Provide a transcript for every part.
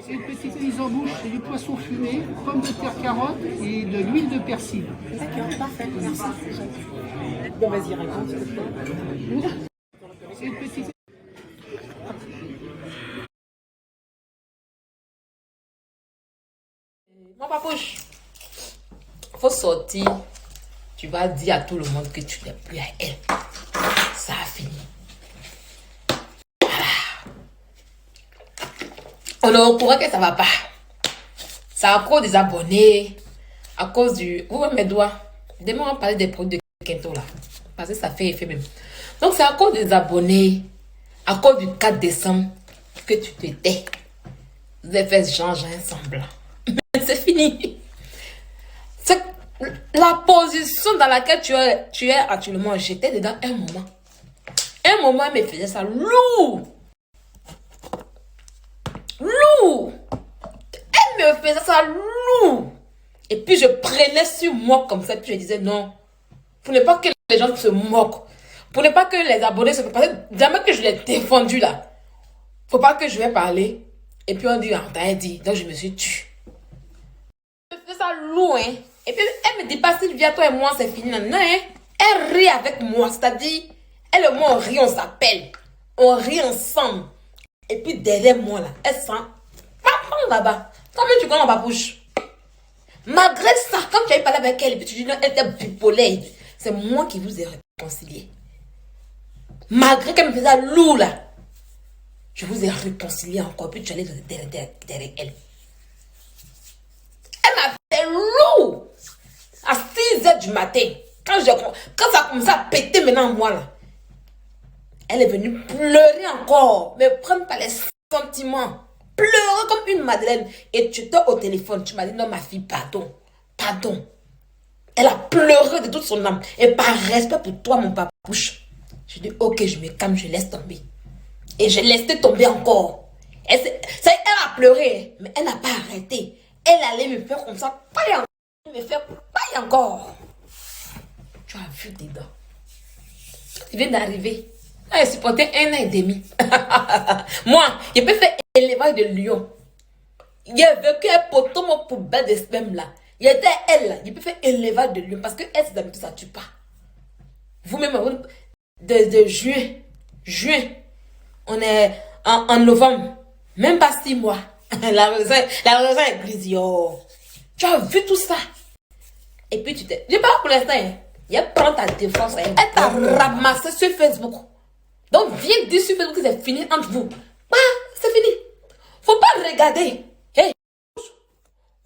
C'est une petite mise en bouche, c'est du poisson fumé, pommes de terre, carottes et de l'huile de persil. D'accord, parfait, merci. Bon, vas-y, raconte. C'est une petite... Mon papouche, faut sortir. Tu vas dire à tout le monde que tu n'es plus à elle. Ça a fini. Voilà. On est au courant que ça va pas. C'est à cause des abonnés. À cause du... Vous voyez mes doigts. Demain, on va parler des produits de Kento là. Parce que ça fait effet même. Donc, c'est à cause des abonnés. À cause du 4 décembre que tu te tais. Vous avez fait changer un semblant. C'est fini. C'est la position dans laquelle tu es actuellement. J'étais dedans un moment. Un moment, elle me faisait ça lourd. Lourd. Elle me faisait ça lourd. Et puis je prenais sur moi comme ça. Puis je disais non. Pour ne pas que les gens se moquent. Pour ne pas que les abonnés se... Parce que jamais que je l'ai défendu là. Faut pas que je vais parler. Et puis on dit, ah, t'as dit. Donc je me suis tue. Elle fait ça lourd, hein. Et puis elle me dit pas, Sylvia, toi et moi, c'est fini. Non, hein. Elle rit avec moi. C'est-à-dire, elle et moi, on rit, on s'appelle. On rit ensemble. Et puis derrière moi, là, elle sent... là-bas. Comment tu connais ma bouche? Malgré ça, quand tu as parlé avec elle, et puis tu dis non, elle était bipolaire. C'est moi qui vous ai réconcilié. Malgré qu'elle me faisait lourd, là. Je vous ai réconcilié encore. Puis tu allais derrière elle. Elle m'a fait lourd. À 6h du matin. Quand ça a commencé à péter maintenant moi là. Elle est venue pleurer encore. Me prendre par les sentiments. Pleurer comme une madeleine. Et tu étais au téléphone. Tu m'as dit non ma fille, pardon. Pardon. Elle a pleuré de toute son âme. Et par respect pour toi mon papouche. Je dis ok, je me calme, je laisse tomber. Et je laissais tomber encore. Elle a pleuré. Mais elle n'a pas arrêté. Elle allait me faire comme ça. Paille encore. Me faire paille encore. Tu as vu tes dents. Tu viens d'arriver. Elle supportait 1 an et demi. Moi, je peux faire élevage de lion. Il y avait qu'un poteau mon poubelle de sperme là. Il y était elle là. Je peux faire élevage de lion. Parce que elle, c'est d'habitude, ça tue pas. Vous-même, de juin. On est en novembre. Même pas 6 mois. La raison est grise. Yo. Tu as vu tout ça. Et puis tu t'es... Je parle pour l'instant. Elle prend ta défense. Elle t'a ramassé sur Facebook. Donc viens dire sur Facebook que c'est fini entre vous. Ah, c'est fini. Faut pas regarder. Hey.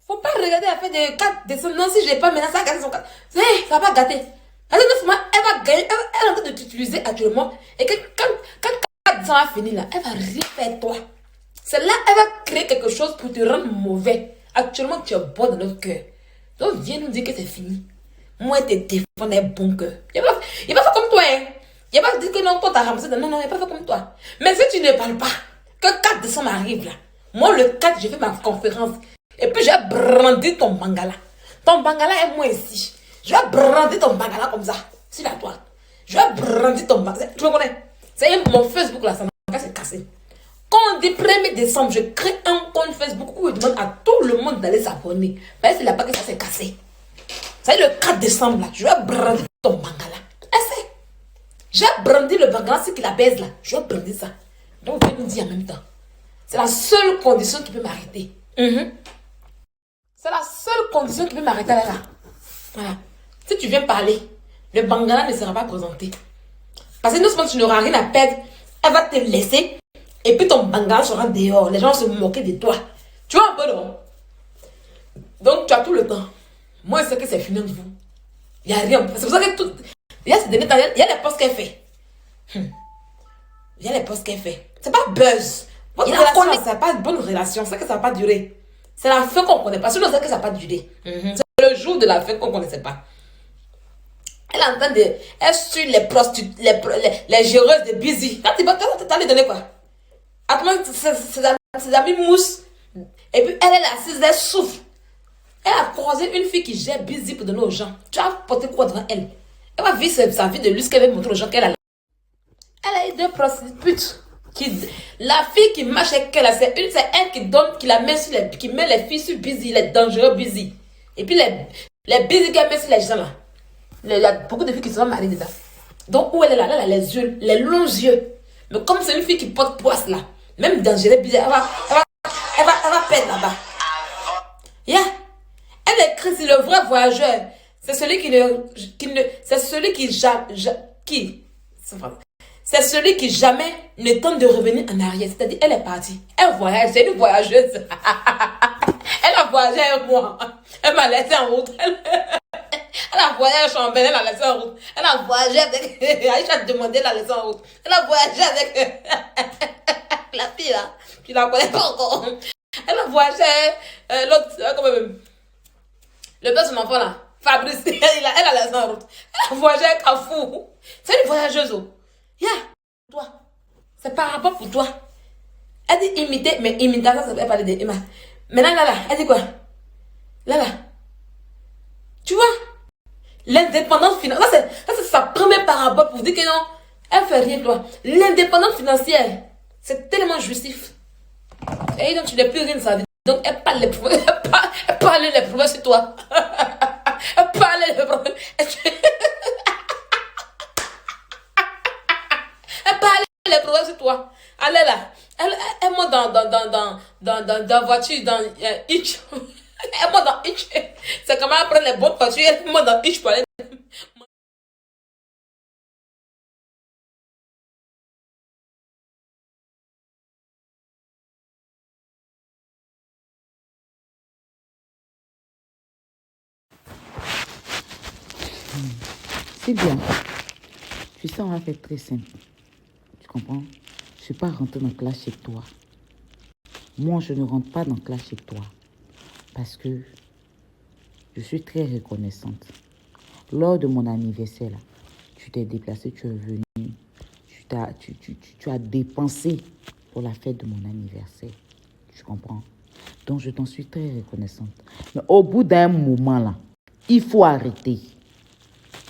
Faut pas regarder la fin de 4 décembre. Non, si je l'ai pas maintenant, ça va gâter son 4. Hey, ça va gâter. Elle va gagner. Elle est en train de t'utiliser actuellement. Et que quand 4 décembre va finir là, elle va rien faire toi. C'est là elle va créer quelque chose pour te rendre mauvais. Actuellement, tu es bon dans notre cœur. Donc, viens nous dire que c'est fini. Moi, te défendre un bon cœur. Il va faire comme toi. Hein. Il va dire que non, toi, t'as ramassé. Non, il va pas faire comme toi. Mais si tu ne parles pas, que 4 décembre arrive là, moi, le 4, je fais ma conférence. Et puis, je vais brandir ton bangala. Ton bangala est moi ici. Je vais brandir ton bangala comme ça. Sur la toile. Je vais brandir ton bangala. Tu me connais? C'est mon Facebook là, ça m'a cassé. Quand on dit 1er décembre, je crée un compte Facebook où je demande à tout le monde d'aller s'abonner. Mais c'est là-bas que ça s'est cassé. C'est le 4 décembre là. Je vais brandir ton bangala. Essaye. Je vais brandir le bangala, c'est qu'il la baise là. Je vais brandir ça. Donc, je vais nous dire en même temps. C'est la seule condition qui peut m'arrêter. C'est la seule condition qui peut m'arrêter là. Voilà. Si tu viens parler, le bangala ne sera pas présenté. Parce que non seulement tu n'auras rien à perdre, elle va te laisser. Et puis ton bangala sera dehors. Les gens vont se moquer de toi. Tu vois un peu, non? Donc tu as tout le temps. Moi, je sais que c'est fini entre vous. Il n'y a rien. C'est pour ça que tout... Il y a les posts qu'elle fait. Il y a les posts qu'elle fait. C'est pas buzz. Votre relation, ça n'a pas de bonne relation. C'est que ça n'a pas duré. C'est la fin qu'on ne connaît pas. Sinon, c'est que ça n'a pas duré. C'est le jour de la fin qu'on ne connaissait pas. Elle entend de... Elle suit les prostituées, les géreuses de busy. Quand tu vas lui donner quoi? Attends, ses amis moussent. Et puis elle est assise, elle souffre. Elle a croisé une fille qui gère busy pour donner aux gens. Tu as porté quoi devant elle? Elle va vivre sa vie de luxe qu'elle veut montrer aux gens qu'elle a. Elle a eu 2 prostituées. La fille qui marche avec elle, c'est elle qui donne, qui la met sur qui met les filles sur busy, les dangereux busy. Et puis les busy qu'elle met sur les gens là. Il y a beaucoup de filles qui sont mariées dedans. Donc où elle est là, elle a les yeux, les longs yeux. Mais comme c'est une fille qui porte poisse là, même dangereux busy, elle va perdre là-bas. Yeah. Elle écrit sur le vrai voyageur. C'est celui c'est celui c'est celui qui jamais ne tente de revenir en arrière. C'est-à-dire, elle est partie. Elle voyage. C'est une voyageuse. Elle a voyagé avec moi. Elle m'a laissé en route. Elle a voyagé à Chambéry, elle a laissé en route. Elle a voyagé avec... Aïcha a demandé, elle a laissé en route. Elle a voyagé avec... La fille là. Tu la connais pas encore. Elle a voyagé... L'autre... Comment même... Le père de son enfant là. Fabrice. Elle a laissé en route. Elle a voyagé avec Kafou. C'est une voyageuse. Yeah, toi. C'est par rapport pour toi. Elle dit imiter, mais imitation, ça veut parler de Emma. Maintenant, là, elle dit quoi? Là. Tu vois? L'indépendance financière. Ça, c'est sa première parabole pour dire que non, elle fait rien, toi. L'indépendance financière, c'est tellement jouissif. Et donc, tu n'es plus rien de sa vie. Donc, elle parle les problèmes. Elle parle les problèmes sur toi. Elle parle les problèmes. Elle parle les problèmes sur toi. Elle est là. Elle monte dans la voiture, dans Hitch. Elle monte dans Hitch. C'est comment elle prend les bonnes voitures. Elle monte dans Hitch pour aller. C'est bien. Tu sais, on va faire très simple. Tu comprends? Je ne suis pas rentrée dans classe chez toi. Moi, je ne rentre pas dans classe chez toi. Parce que je suis très reconnaissante. Lors de mon anniversaire, là, tu t'es déplacé, tu es venu. Tu as dépensé pour la fête de mon anniversaire. Tu comprends? Donc, je t'en suis très reconnaissante. Mais au bout d'un moment, là, il faut arrêter.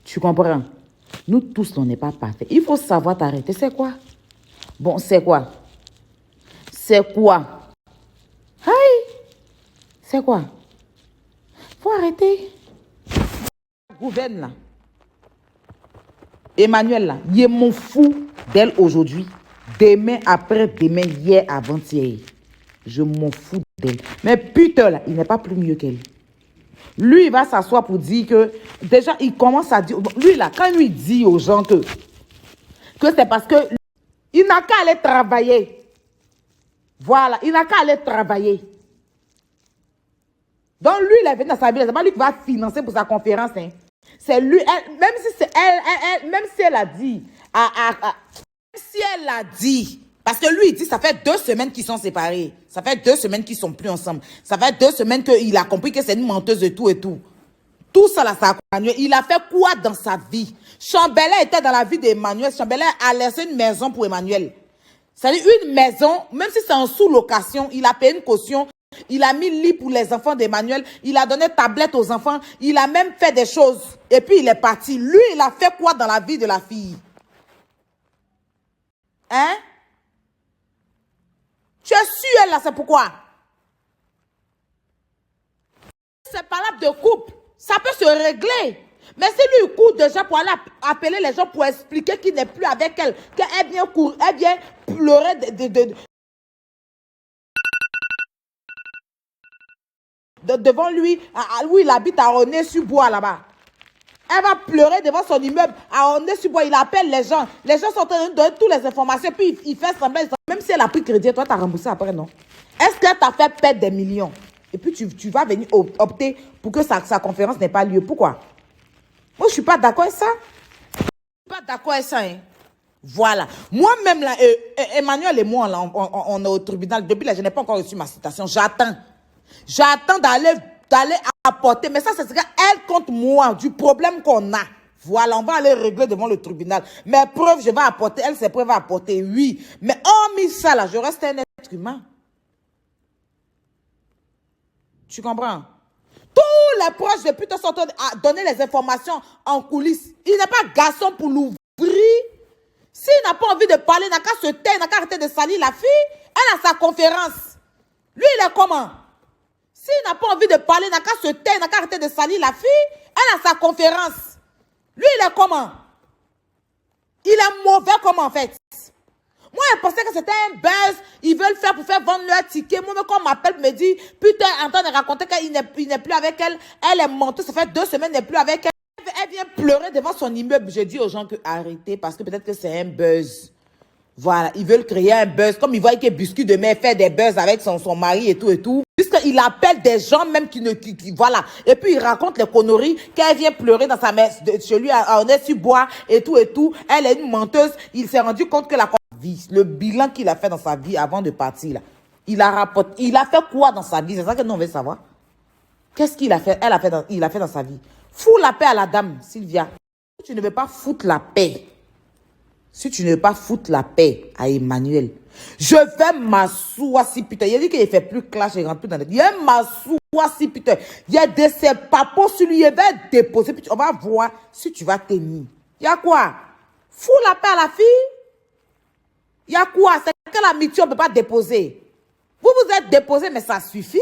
Tu comprends? Nous tous, on n'est pas parfaits. Il faut savoir t'arrêter. C'est quoi? Bon, c'est quoi? C'est quoi? Hey! C'est quoi? Faut arrêter. Gouverne là. Emmanuel là, il est mon fou d'elle aujourd'hui. Demain, après-demain, hier, avant-hier. Je m'en fous d'elle. Mais putain là, il n'est pas plus mieux qu'elle. Lui, il va s'asseoir pour dire que... Déjà, il commence à dire... Lui, là, quand lui dit aux gens que c'est parce que... Il n'a qu'à aller travailler. Voilà, il n'a qu'à aller travailler. Donc, lui, il est venu dans sa vie. C'est pas lui qui va financer pour sa conférence. Hein. C'est lui. Même si c'est même si elle a dit... même si elle a dit... Parce que lui, il dit, ça fait 2 semaines qu'ils sont séparés. Ça fait 2 semaines qu'ils sont plus ensemble. Ça fait 2 semaines qu'il a compris que c'est une menteuse et tout et tout. Tout ça, là, ça a Emmanuel. Il a fait quoi dans sa vie? Chambellan était dans la vie d'Emmanuel. Chambellan a laissé une maison pour Emmanuel. C'est-à-dire une maison, même si c'est en sous-location, il a payé une caution. Il a mis lit pour les enfants d'Emmanuel. Il a donné tablette aux enfants. Il a même fait des choses. Et puis, il est parti. Lui, il a fait quoi dans la vie de la fille? Hein? Tu es sûre, là, c'est pourquoi? C'est parlable de couple. Ça peut se régler. Mais si lui, il court déjà pour aller appeler les gens pour expliquer qu'il n'est plus avec elle, qu'elle vient pleurer devant lui, où il habite à Aulnay-sur-Bois, là-bas. Elle va pleurer devant son immeuble à Aulnay-sur-Bois. Il appelle les gens. Les gens sont en train de donner toutes les informations. Puis il fait semblant. Même si elle a pris crédit, toi, tu as remboursé après, non? Est-ce qu'elle t'a fait perdre des millions? Et puis tu vas venir opter pour que sa conférence n'ait pas lieu. Pourquoi? Moi, je ne suis pas d'accord avec ça. Je ne suis pas d'accord avec ça. Hein. Voilà. Moi-même, là, Emmanuel et moi, là, on est au tribunal. Depuis là, je n'ai pas encore reçu ma citation. J'attends. J'attends d'aller apporter. Mais ça, c'est elle contre moi, du problème qu'on a. Voilà, on va aller régler devant le tribunal. Mes preuves, je vais apporter. Elle, ses preuves à apporter, oui. Mais hormis ça, là, je reste un être humain. Tu comprends? Tous les proches de putain sont à donner les informations en coulisses. Il n'est pas garçon pour l'ouvrir. S'il n'a pas envie de parler, il n'a qu'à se taire, il n'a qu'à arrêter de salir la fille. Elle a sa conférence. Lui, il est comment? S'il n'a pas envie de parler, il n'a qu'à se taire, il n'a qu'à arrêter de salir la fille. Elle a sa conférence. Lui, il est comment? Il est mauvais comment en fait? Moi, je pensais que c'était un buzz. Ils veulent faire pour faire vendre leur ticket. Moi, quand on m'appelle, me dit, putain, en train de raconter qu'il n'est plus avec elle. Elle est menteuse. Ça fait 2 semaines, il n'est plus avec elle. Elle vient pleurer devant son immeuble. Je dis aux gens que arrêtez parce que peut-être que c'est un buzz. Voilà, ils veulent créer un buzz. Comme ils voient que Biscuit demain fait des buzz avec son mari et tout et tout. Puisqu'il appelle des gens même voilà. Et puis il raconte les conneries qu'elle vient pleurer dans sa messe chez lui on est sur bois et tout et tout. Elle est une menteuse. Il s'est rendu compte que le bilan qu'il a fait dans sa vie avant de partir là. Il a fait quoi dans sa vie? C'est ça que nous on veut savoir. Qu'est-ce qu'il a fait? Il a fait dans sa vie. Fous la paix à la dame, Sylvia. Si tu ne veux pas foutre la paix. Si tu ne veux pas foutre la paix à Emmanuel, je vais m'asseoir si putain. Il a dit qu'il ne fait plus clash, il rentre plus dans les... Il va m'asseoir si putain. Il y a de ses papos sur lui, il va déposer. Puis on va voir si tu vas tenir. Il y a quoi? Fous la paix à la fille. Il y a quoi? C'est que l'amitié, on ne peut pas déposer. Vous êtes déposé, mais ça suffit.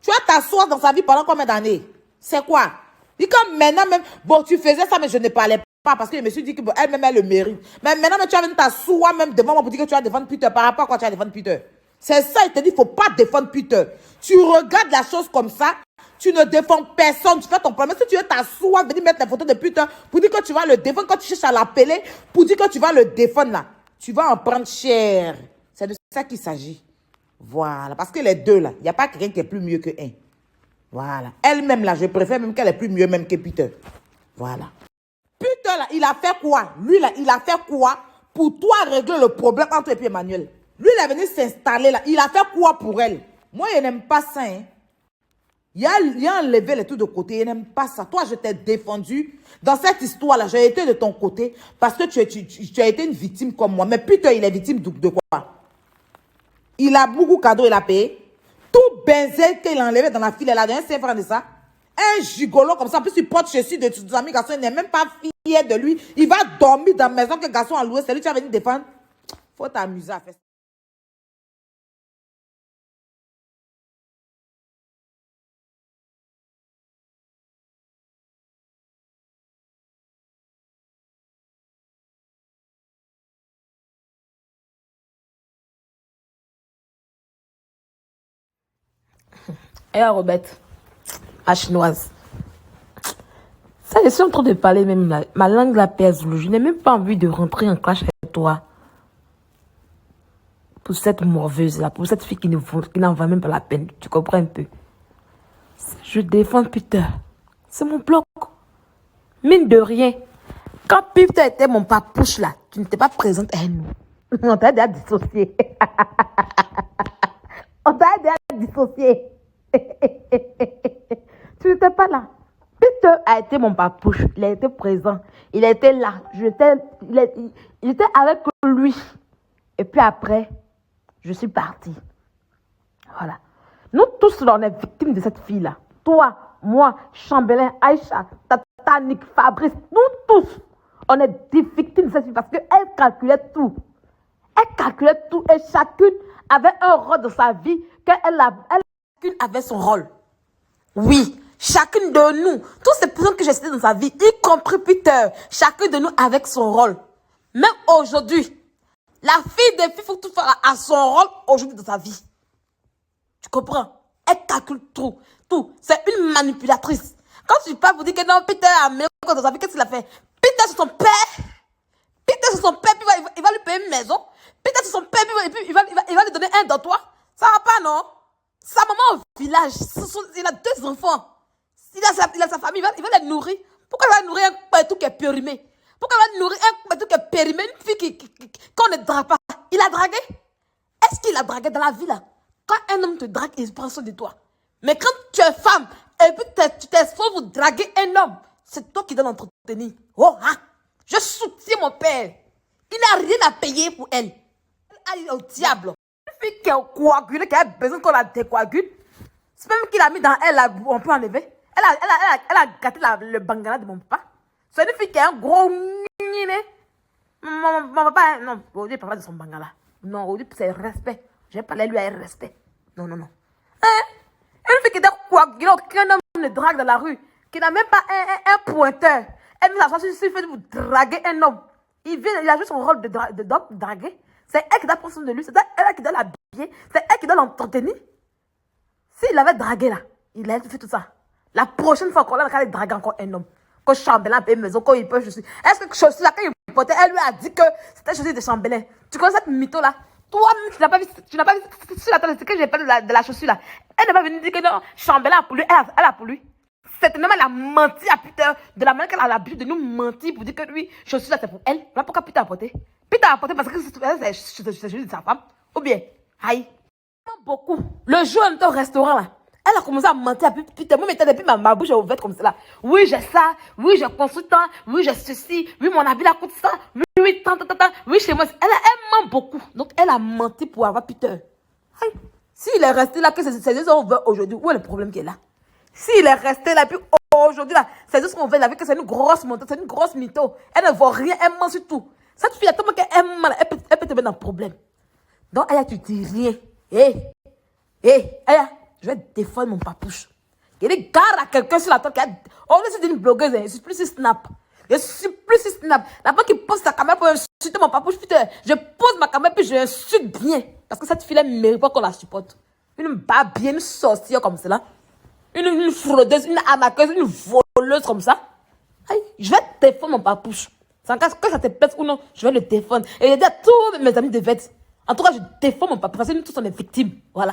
Tu vas t'asseoir dans sa vie pendant combien d'années? C'est quoi? Dis comme maintenant même, bon, tu faisais ça, mais je ne parlais pas parce que je me suis dit qu'elle-même, elle le mérite. Mais maintenant, tu vas venir t'asseoir même devant moi pour dire que tu vas défendre Peter. Par rapport à quoi tu vas défendre Peter? C'est ça, il te dit, il ne faut pas défendre Peter. Tu regardes la chose comme ça, tu ne défends personne, tu fais ton problème. Si tu veux t'asseoir, venir mettre les photos de Peter pour dire que tu vas le défendre, quand tu cherches à l'appeler, pour dire que tu vas le défendre là, tu vas en prendre cher. C'est de ça qu'il s'agit. Voilà, parce que les deux là, il n'y a pas quelqu'un qui est plus mieux que un. Voilà. Elle-même, là, je préfère même qu'elle est plus mieux même que Peter. Voilà. Peter, là, il a fait quoi? Lui, là, il a fait quoi pour toi régler le problème entre toi et Emmanuel? Lui, il est venu s'installer, là. Il a fait quoi pour elle? Moi, je n'aime pas ça, hein. Il a enlevé les trucs de côté. Je n'aime pas ça. Toi, je t'ai défendu. Dans cette histoire-là, j'ai été de ton côté parce que tu as été une victime comme moi. Mais Peter, il est victime de quoi? Il a beaucoup de cadeaux, il a payé. Tout baiser qu'il a enlevé dans la file, elle a donné 5 francs de ça. Un gigolo comme ça, en plus il porte chez de ses amis garçons, il n'est même pas fier de lui. Il va dormir dans la maison que le garçon a loué. C'est lui qui va venir défendre. Faut t'amuser à faire ça. Et là, Robert, ma chinoise. Ça, je suis en train de parler même là. Ma langue la pèse. Je n'ai même pas envie de rentrer en clash avec toi. Pour cette morveuse là, pour cette fille qui n'en va même pas la peine. Tu comprends un peu? Je défends Peter. C'est mon bloc. Mine de rien. Quand Peter était mon papouche là, tu n'étais pas présente à nous. On t'a déjà dissocié. On t'a déjà dissocié. Tu n'étais pas là. Peter a été mon papouche. Il a été présent. Il était là. Il était avec lui. Et puis après, je suis partie. Voilà. Nous tous, là, on est victimes de cette fille-là. Toi, moi, Chambelin, Aïcha, Tata, Nick, Fabrice, nous tous, on est des victimes de cette fille parce qu'elle calculait tout. Elle calculait tout et chacune avait un rôle dans sa vie chacune avait son rôle. Oui, chacune de nous, toutes ces personnes que j'ai citées dans sa vie, y compris Peter, chacune de nous avec son rôle. Même aujourd'hui, la fille des filles, il faut tout faire à son rôle aujourd'hui dans sa vie. Tu comprends? Elle calcule tout. C'est une manipulatrice. Quand tu parles pour dire que non, Peter a meilleur dans sa vie, qu'est-ce qu'il a fait? Peter, c'est son père. Peter, c'est son père, puis il va lui payer une maison. Peter, c'est son père, puis il va lui donner un dortoir. Ça va pas, non? Sa maman au village, il a 2 enfants. Il a sa famille, il va les nourrir. Pourquoi il va nourrir un pétou qui est périmé? Pourquoi il va nourrir un pétou qui est périmé? Une fille qu'on ne drague pas. Il a dragué? Est-ce qu'il a dragué dans la vie là? Quand un homme te drague, il prend soin de toi. Mais quand tu es femme, et puis tu t'esforces pour draguer un homme, c'est toi qui dois l'entretenir. Oh, hein? Je soutiens mon père. Il n'a rien à payer pour elle. Elle est au diable. Une fille qui est coagulée, qui a besoin qu'on la décoagule. C'est même qu'il a mis dans elle, on peut enlever. Elle a gâté le bangala de mon papa. C'est une fille qui a un gros nini. Mon papa, non, aujourd'hui, papa de son bangala. Non, aujourd'hui, c'est respect. Je vais parler lui avec respect. Non, non, non. Une fille qui n'a aucun homme ne drague dans la rue, qui n'a même pas un pointeur. Elle vient s'asseoir sur le fait de vous draguer un homme. Il a joué son rôle de draguer. C'est elle qui doit prendre soin de lui. C'est elle qui doit l'habiller. C'est elle qui doit l'entretenir. S'il avait dragué là, il a fait tout ça. La prochaine fois qu'on a draguer encore un homme, quand chambellan paye maison, quand il peut chaussure. Est-ce que chaussure là, quand il portait, elle lui a dit que c'était chaussure de chambellan. Tu connais cette mytho là? Toi-même, tu n'as pas vu sur la table, c'est que j'ai parlé de la chaussure là. Elle n'est pas venue dire que non, chambellan a pour lui, elle a pour lui. Certainement, elle a menti à Peter de la manière qu'elle a l'habitude de nous mentir pour dire que lui, chaussure là, c'est pour elle. Voilà pourquoi Peter a porté. Peter a porté parce que c'est chaussure de sa femme. Ou bien, aïe. Beaucoup. Le jour où elle était au restaurant là, elle a commencé à mentir à Peter. Moi, depuis ma bouche est ouverte comme cela. Oui, j'ai ça. Oui, j'ai construit tant. Oui, j'ai ceci. Oui, mon habit là coûte ça. Oui, tant. Oui, chez moi. Elle ment beaucoup. Donc, elle a menti pour avoir Peter. Aïe. S'il est resté là, que c'est deux sont ouverts aujourd'hui, où est le problème qui est là? S'il est resté là, puis aujourd'hui là, c'est deux sont ouverts là, que c'est une grosse montée, c'est une grosse mytho. Elle ne voit rien, elle ment sur tout. Cette fille, tellement qu'elle ment, elle peut te mettre dans le problème. Donc, Aya, tu dis rien. Aya, je vais défendre mon papouche. Il y a des gars à quelqu'un sur la tête qui a... Oh, je suis une blogueuse, je suis plus sur Snap. Je suis plus sur Snap. La fois qui pose sa caméra pour insulter mon papouche, putain, je pose ma caméra puis je insulte bien. Parce que cette fille-là ne mérite pas qu'on la supporte. Une babie, une sorcière comme cela. Une fraudeuse, une arnaqueuse, une voleuse comme ça. Aïe, je vais défendre mon papouche. Sans cas que ça te plaise ou non, je vais le défendre. Et je dis à tous mes amis de vête. En tout cas, je défends mon papouche parce que nous tous on est victimes. Voilà.